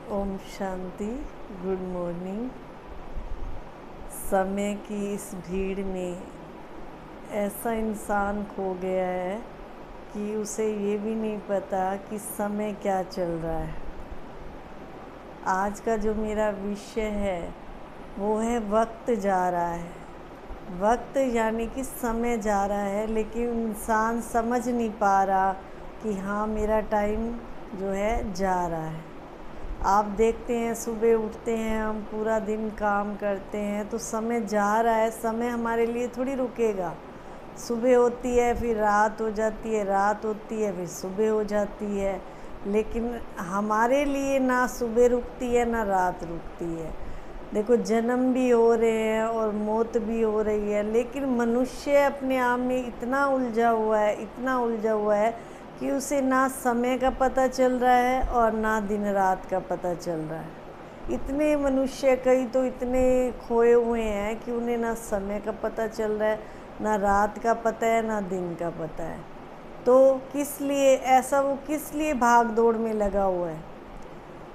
Om Shanti. Good morning. समय की इस भीड़ में ऐसा इंसान खो गया है कि उसे ये भी नहीं पता कि समय क्या चल रहा है। आज का जो मेरा विषय है वो है वक्त जा रहा है। वक्त यानी कि समय जा रहा है, लेकिन इंसान समझ नहीं पा रहा कि हाँ मेरा टाइम जो है जा रहा है। आप देखते हैं सुबह उठते हैं, हम पूरा दिन काम करते हैं तो समय जा रहा है। समय हमारे लिए थोड़ी रुकेगा। सुबह होती है, फिर रात हो जाती है, रात होती है, फिर सुबह हो जाती है, लेकिन हमारे लिए ना सुबह रुकती है ना रात रुकती है। देखो, जन्म भी हो रहे हैं और मौत भी हो रही है, लेकिन मनुष्य अपने आप में इतना उलझा हुआ है, इतना उलझा हुआ है कि उसे ना समय का पता चल रहा है और ना दिन रात का पता चल रहा है। इतने मनुष्य, कई तो इतने खोए हुए हैं कि उन्हें ना समय का पता चल रहा है, ना रात का पता है, ना दिन का पता है। तो किस लिए ऐसा, वो किस लिए भाग दौड़ में लगा हुआ है?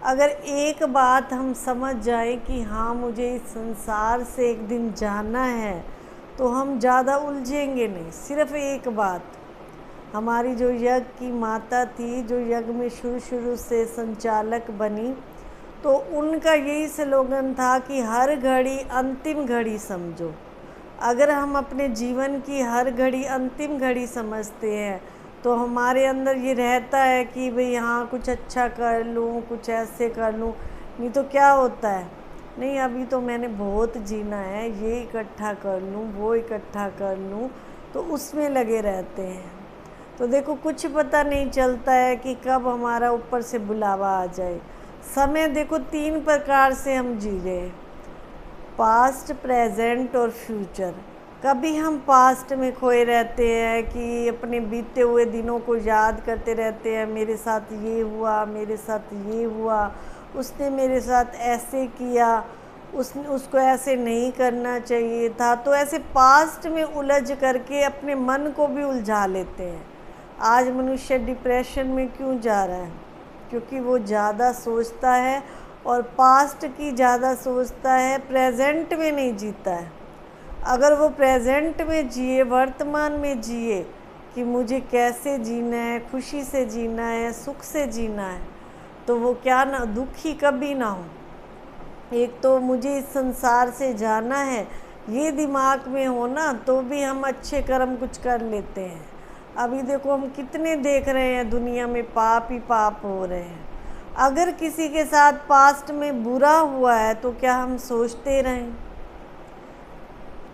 अगर एक बात हम समझ जाए कि हाँ मुझे इस संसार से एक दिन जाना है, तो हम ज़्यादा उलझेंगे नहीं। सिर्फ एक बात, हमारी जो यज्ञ की माता थी, जो यज्ञ में शुरू से संचालक बनी, तो उनका यही स्लोगन था कि हर घड़ी अंतिम घड़ी समझो। अगर हम अपने जीवन की हर घड़ी अंतिम घड़ी समझते हैं तो हमारे अंदर ये रहता है कि भाई हाँ कुछ अच्छा कर लूँ, कुछ ऐसे कर लूँ। नहीं तो क्या होता है, नहीं अभी तो मैंने बहुत जीना है, ये इकट्ठा कर लूँ, वो इकट्ठा कर लूँ, तो उसमें लगे रहते हैं। तो देखो, कुछ पता नहीं चलता है कि कब हमारा ऊपर से बुलावा आ जाए। समय देखो 3 प्रकार से हम जी रहे हैं, पास्ट, प्रेजेंट और फ्यूचर। कभी हम पास्ट में खोए रहते हैं कि अपने बीते हुए दिनों को याद करते रहते हैं, मेरे साथ ये हुआ, मेरे साथ ये हुआ, उसने मेरे साथ ऐसे किया, उसको ऐसे नहीं करना चाहिए था। तो ऐसे पास्ट में उलझ करके अपने मन को भी उलझा लेते हैं। आज मनुष्य डिप्रेशन में क्यों जा रहा है? क्योंकि वो ज़्यादा सोचता है और पास्ट की ज़्यादा सोचता है, प्रेजेंट में नहीं जीता है। अगर वो प्रेजेंट में जिए, वर्तमान में जिए कि मुझे कैसे जीना है, खुशी से जीना है, सुख से जीना है, तो वो क्या ना दुखी कभी ना हो। एक तो मुझे इस संसार से जाना है, ये दिमाग में हो ना, तो भी हम अच्छे कर्म कुछ कर लेते हैं। अभी देखो, हम कितने देख रहे हैं दुनिया में पाप ही पाप हो रहे हैं। अगर किसी के साथ पास्ट में बुरा हुआ है तो क्या हम सोचते रहें?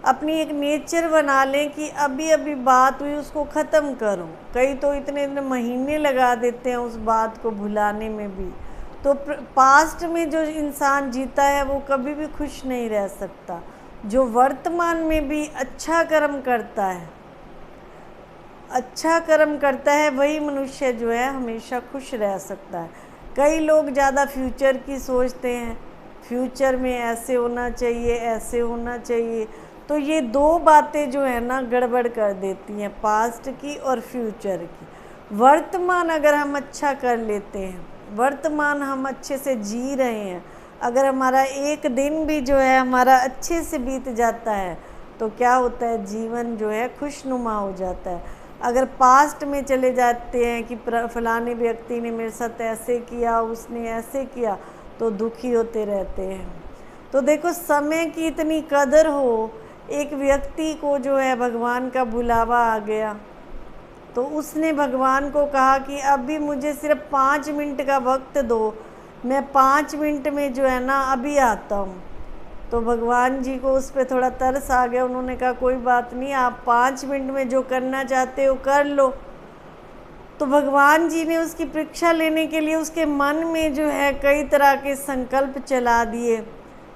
अपनी एक नेचर बना लें कि अभी अभी बात हुई, उसको ख़त्म करो। कई तो इतने इतने महीने लगा देते हैं उस बात को भुलाने में भी। तो पास्ट में जो इंसान जीता है वो कभी भी खुश नहीं रह सकता। जो वर्तमान में भी अच्छा कर्म करता है, अच्छा कर्म करता है, वही मनुष्य जो है हमेशा खुश रह सकता है। कई लोग ज़्यादा फ्यूचर की सोचते हैं, फ्यूचर में ऐसे होना चाहिए, ऐसे होना चाहिए। तो ये 2 बातें जो है ना गड़बड़ कर देती हैं, पास्ट की और फ्यूचर की। वर्तमान अगर हम अच्छा कर लेते हैं, वर्तमान हम अच्छे से जी रहे हैं, अगर हमारा एक दिन भी जो है हमारा अच्छे से बीत जाता है, तो क्या होता है, जीवन जो है खुशनुमा हो जाता है। अगर पास्ट में चले जाते हैं कि फलाने व्यक्ति ने मेरे साथ ऐसे किया, उसने ऐसे किया, तो दुखी होते रहते हैं। तो देखो, समय की इतनी कदर हो, एक व्यक्ति को जो है भगवान का बुलावा आ गया, तो उसने भगवान को कहा कि अभी मुझे सिर्फ 5 मिनट का वक्त दो, मैं 5 मिनट में जो है ना अभी आता हूँ। तो भगवान जी को उस पर थोड़ा तरस आ गया। उन्होंने कहा कोई बात नहीं, आप 5 मिनट में जो करना चाहते हो कर लो। तो भगवान जी ने उसकी परीक्षा लेने के लिए उसके मन में जो है कई तरह के संकल्प चला दिए।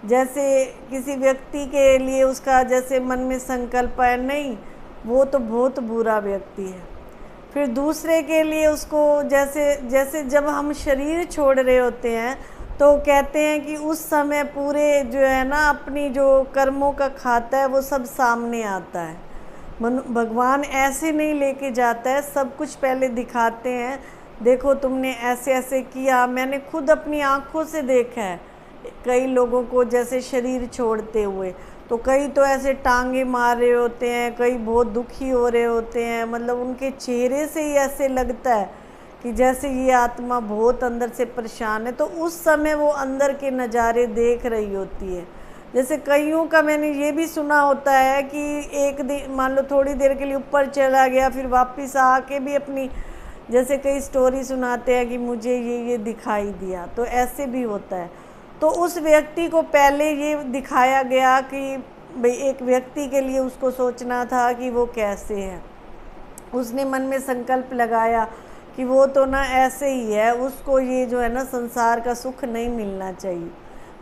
जैसे किसी व्यक्ति के लिए उसका जैसे मन में संकल्प है, नहीं वो तो बहुत बुरा व्यक्ति है। फिर दूसरे के लिए उसको जैसे जब हम शरीर छोड़ रहे होते हैं तो कहते हैं कि उस समय पूरे जो है ना अपनी जो कर्मों का खाता है वो सब सामने आता है। भगवान ऐसे नहीं लेके जाता है, सब कुछ पहले दिखाते हैं देखो तुमने ऐसे ऐसे किया, मैंने खुद अपनी आँखों से देखा है कई लोगों को जैसे शरीर छोड़ते हुए। तो कई तो ऐसे टांगे मार रहे होते हैं, कई बहुत दुखी हो रहे होते हैं, मतलब उनके चेहरे से ही ऐसे लगता है कि जैसे ये आत्मा बहुत अंदर से परेशान है। तो उस समय वो अंदर के नज़ारे देख रही होती है। जैसे कईयों का मैंने ये भी सुना होता है कि एक दिन मान लो थोड़ी देर के लिए ऊपर चला गया, फिर वापस आके भी अपनी, जैसे कई स्टोरी सुनाते हैं कि मुझे ये दिखाई दिया, तो ऐसे भी होता है। तो उस व्यक्ति को पहले ये दिखाया गया कि भाई एक व्यक्ति के लिए उसको सोचना था कि वो कैसे है। उसने मन में संकल्प लगाया कि वो तो ना ऐसे ही है, उसको ये जो है ना संसार का सुख नहीं मिलना चाहिए।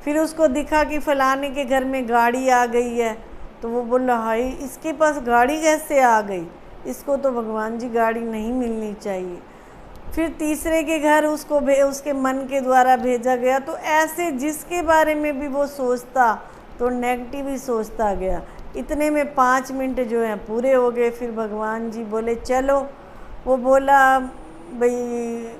फिर उसको दिखा कि फलाने के घर में गाड़ी आ गई है, तो वो बोला हाय इसके पास गाड़ी कैसे आ गई, इसको तो भगवान जी गाड़ी नहीं मिलनी चाहिए। फिर तीसरे के घर उसको उसके मन के द्वारा भेजा गया। तो ऐसे जिसके बारे में भी वो सोचता तो नेगेटिव ही सोचता गया। इतने में 5 मिनट जो है पूरे हो गए। फिर भगवान जी बोले चलो। वो बोला भाई,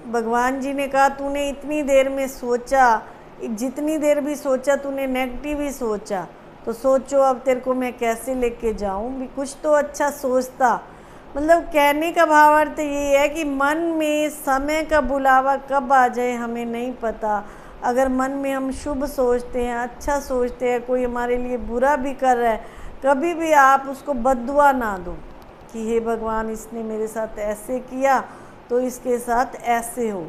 भगवान जी ने कहा तूने इतनी देर में सोचा, जितनी देर भी सोचा तूने नेगेटिव ही सोचा, तो सोचो अब तेरे को मैं कैसे लेके जाऊं, भी कुछ तो अच्छा सोचता। मतलब कहने का भावार्थ ये है कि मन में समय का बुलावा कब आ जाए हमें नहीं पता। अगर मन में हम शुभ सोचते हैं, अच्छा सोचते हैं, कोई हमारे लिए बुरा भी कर रहा है, कभी भी आप उसको बद्दुआ ना दो कि हे भगवान इसने मेरे साथ ऐसे किया तो इसके साथ ऐसे हो।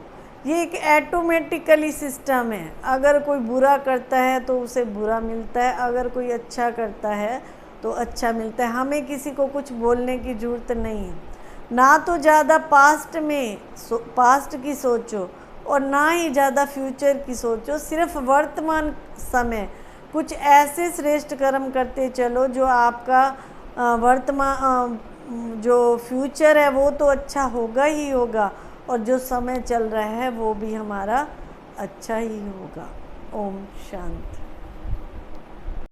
ये एक ऑटोमेटिकली सिस्टम है। अगर कोई बुरा करता है तो उसे बुरा मिलता है, अगर कोई अच्छा करता है तो अच्छा मिलता है। हमें किसी को कुछ बोलने की ज़रूरत नहीं है। ना तो ज़्यादा पास्ट की सोचो और ना ही ज़्यादा फ्यूचर की सोचो। सिर्फ वर्तमान समय कुछ ऐसे श्रेष्ठ कर्म करते चलो जो आपका वर्तमान जो फ्यूचर है वो तो अच्छा होगा ही होगा, और जो समय चल रहा है वो भी हमारा अच्छा ही होगा। ओम शांति।